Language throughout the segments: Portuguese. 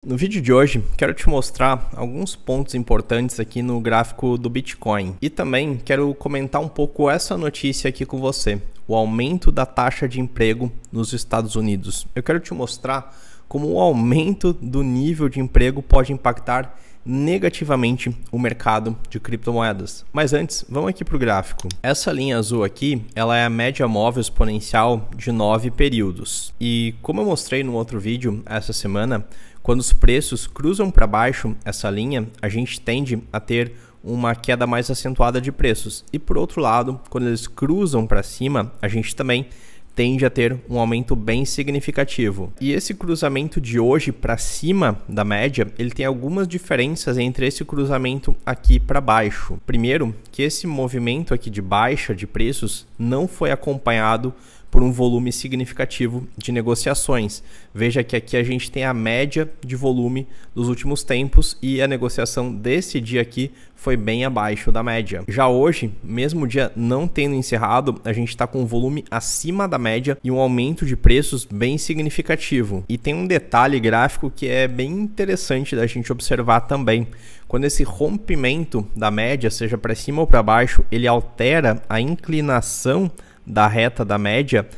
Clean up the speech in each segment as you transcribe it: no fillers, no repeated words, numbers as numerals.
No vídeo de hoje, quero te mostrar alguns pontos importantes aqui no gráfico do Bitcoin. E também quero comentar um pouco essa notícia aqui com você, o aumento da taxa de emprego nos Estados Unidos. Eu quero te mostrar como o aumento do nível de emprego pode impactar negativamente o mercado de criptomoedas. Mas antes, vamos aqui para o gráfico. Essa linha azul aqui, ela é a média móvel exponencial de 9 períodos. E como eu mostrei no outro vídeo essa semana, quando os preços cruzam para baixo essa linha, a gente tende a ter uma queda mais acentuada de preços. E por outro lado, quando eles cruzam para cima, a gente também tende a ter um aumento bem significativo. E esse cruzamento de hoje para cima da média, ele tem algumas diferenças entre esse cruzamento aqui para baixo. Primeiro, que esse movimento aqui de baixa de preços não foi acompanhado por um volume significativo de negociações. Veja que aqui a gente tem a média de volume dos últimos tempos e a negociação desse dia aqui foi bem abaixo da média. Já hoje, mesmo o dia não tendo encerrado, a gente está com um volume acima da média e um aumento de preços bem significativo. E tem um detalhe gráfico que é bem interessante da gente observar também. Quando esse rompimento da média, seja para cima ou para baixo, ele altera a inclinação da reta da média,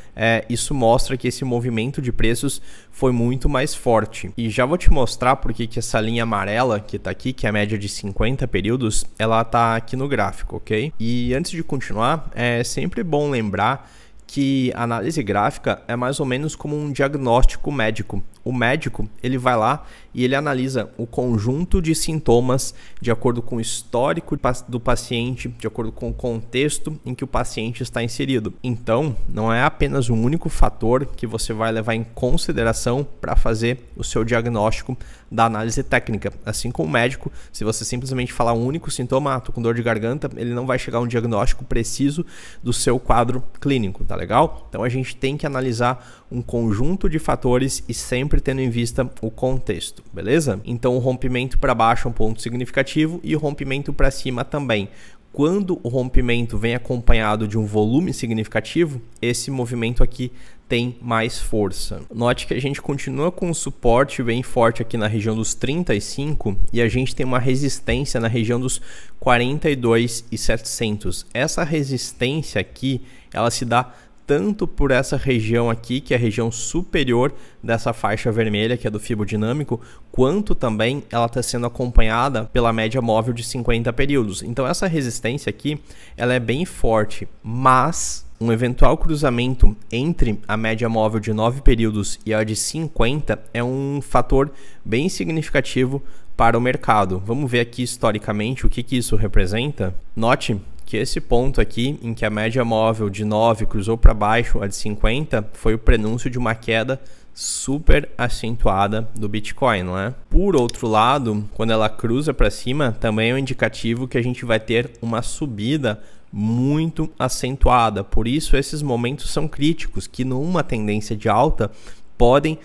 isso mostra que esse movimento de preços foi muito mais forte. E já vou te mostrar porque que essa linha amarela que está aqui, que é a média de 50 períodos, ela está aqui no gráfico, ok? E antes de continuar, é sempre bom lembrar que a análise gráfica é mais ou menos como um diagnóstico médico. O médico, ele vai lá e ele analisa o conjunto de sintomas de acordo com o histórico do paciente, de acordo com o contexto em que o paciente está inserido. Então, não é apenas um único fator que você vai levar em consideração para fazer o seu diagnóstico da análise técnica. Assim como o médico, se você simplesmente falar um único sintoma, tô com dor de garganta, ele não vai chegar a um diagnóstico preciso do seu quadro clínico, tá legal? Então, a gente tem que analisar um conjunto de fatores e sempre tendo em vista o contexto, beleza? Então o rompimento para baixo é um ponto significativo e o rompimento para cima também. Quando o rompimento vem acompanhado de um volume significativo, esse movimento aqui tem mais força. Note que a gente continua com um suporte bem forte aqui na região dos 35 e a gente tem uma resistência na região dos 42.700. Essa resistência aqui, ela se dá tanto por essa região aqui, que é a região superior dessa faixa vermelha, que é do fibodinâmico, quanto também ela está sendo acompanhada pela média móvel de 50 períodos. Então essa resistência aqui, ela é bem forte, mas um eventual cruzamento entre a média móvel de 9 períodos e a de 50 é um fator bem significativo para o mercado. Vamos ver aqui historicamente o que isso representa. Note que esse ponto aqui, em que a média móvel de 9 cruzou para baixo, a de 50, foi o prenúncio de uma queda super acentuada do Bitcoin, não é? Por outro lado, quando ela cruza para cima, também é um indicativo que a gente vai ter uma subida muito acentuada. Por isso, esses momentos são críticos, que numa tendência de alta podem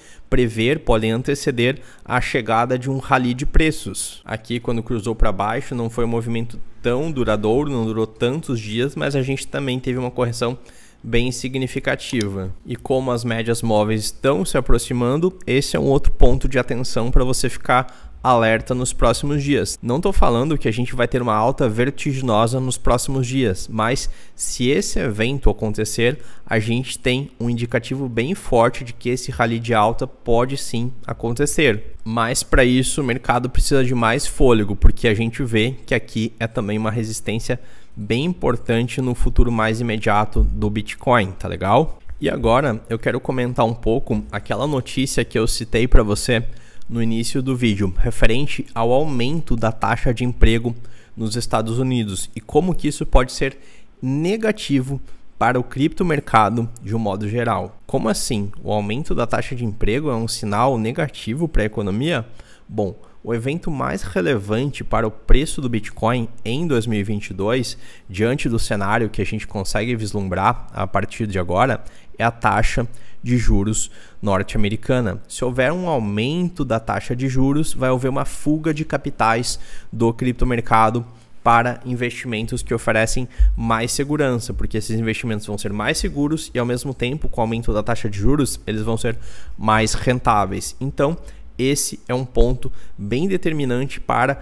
anteceder a chegada de um rally de preços. Aqui, quando cruzou para baixo, não foi um movimento tão duradouro, não durou tantos dias, mas a gente também teve uma correção bem significativa. E como as médias móveis estão se aproximando, esse é um outro ponto de atenção para você ficar alerta nos próximos dias. Não estou falando que a gente vai ter uma alta vertiginosa nos próximos dias, mas se esse evento acontecer, a gente tem um indicativo bem forte de que esse rally de alta pode sim acontecer. Mas para isso o mercado precisa de mais fôlego, porque a gente vê que aqui é também uma resistência bem importante no futuro mais imediato do Bitcoin, tá legal? E agora eu quero comentar um pouco aquela notícia que eu citei para você no início do vídeo, referente ao aumento da taxa de emprego nos Estados Unidos e como que isso pode ser negativo para o criptomercado de um modo geral. Como assim? O aumento da taxa de emprego é um sinal negativo para a economia? Bom, o evento mais relevante para o preço do Bitcoin em 2022, diante do cenário que a gente consegue vislumbrar a partir de agora, é a taxa de juros norte-americana. Se houver um aumento da taxa de juros, vai haver uma fuga de capitais do criptomercado para investimentos que oferecem mais segurança, porque esses investimentos vão ser mais seguros e, ao mesmo tempo, com o aumento da taxa de juros, eles vão ser mais rentáveis. Então, esse é um ponto bem determinante para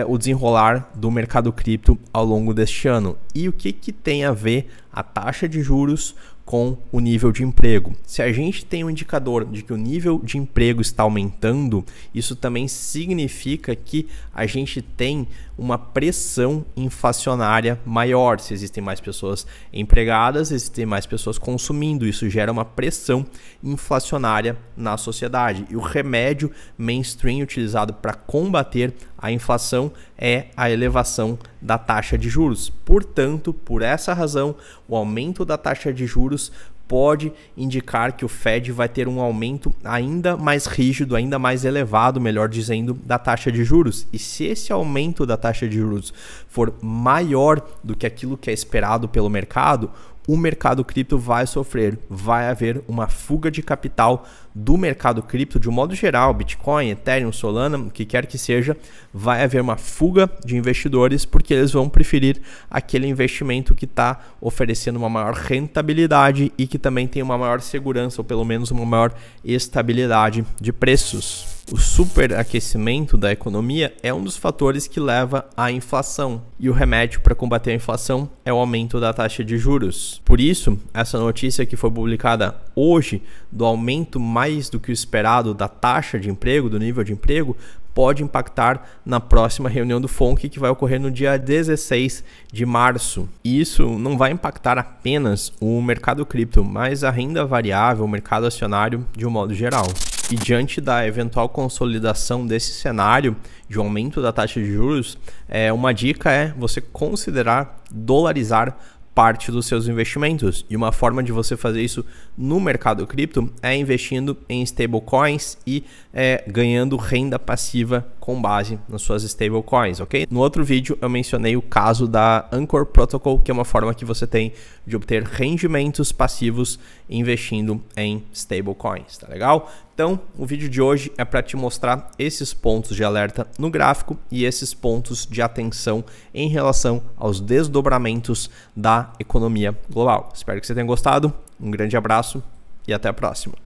o desenrolar do mercado cripto ao longo deste ano. E o que tem a ver a taxa de juros com o nível de emprego? Se a gente tem um indicador de que o nível de emprego está aumentando, isso também significa que a gente tem uma pressão inflacionária maior. Se existem mais pessoas empregadas, existem mais pessoas consumindo, isso gera uma pressão inflacionária na sociedade. E o remédio mainstream utilizado para combater a inflação é a elevação da taxa de juros. Portanto, por essa razão, o aumento da taxa de juros pode indicar que o Fed vai ter um aumento ainda mais rígido, ainda mais elevado, melhor dizendo, da taxa de juros. E se esse aumento da taxa de juros for maior do que aquilo que é esperado pelo mercado, o mercado cripto vai sofrer, vai haver uma fuga de capital do mercado cripto de um modo geral, Bitcoin, Ethereum, Solana, o que quer que seja, vai haver uma fuga de investidores porque eles vão preferir aquele investimento que está oferecendo uma maior rentabilidade e que também tem uma maior segurança ou pelo menos uma maior estabilidade de preços. O superaquecimento da economia é um dos fatores que leva à inflação, e o remédio para combater a inflação é o aumento da taxa de juros. Por isso, essa notícia que foi publicada hoje do aumento mais do que o esperado da taxa de emprego, do nível de emprego, pode impactar na próxima reunião do FONC, que vai ocorrer no dia 16 de março. E isso não vai impactar apenas o mercado cripto, mas a renda variável, o mercado acionário de um modo geral. E diante da eventual consolidação desse cenário de um aumento da taxa de juros, uma dica é você considerar dolarizar parte dos seus investimentos. E uma forma de você fazer isso no mercado cripto é investindo em stablecoins e ganhando renda passiva com base nas suas stablecoins, ok? No outro vídeo eu mencionei o caso da Anchor Protocol, que é uma forma que você tem de obter rendimentos passivos investindo em stablecoins, tá legal? Então, o vídeo de hoje é para te mostrar esses pontos de alerta no gráfico e esses pontos de atenção em relação aos desdobramentos da economia global. Espero que você tenha gostado, um grande abraço e até a próxima.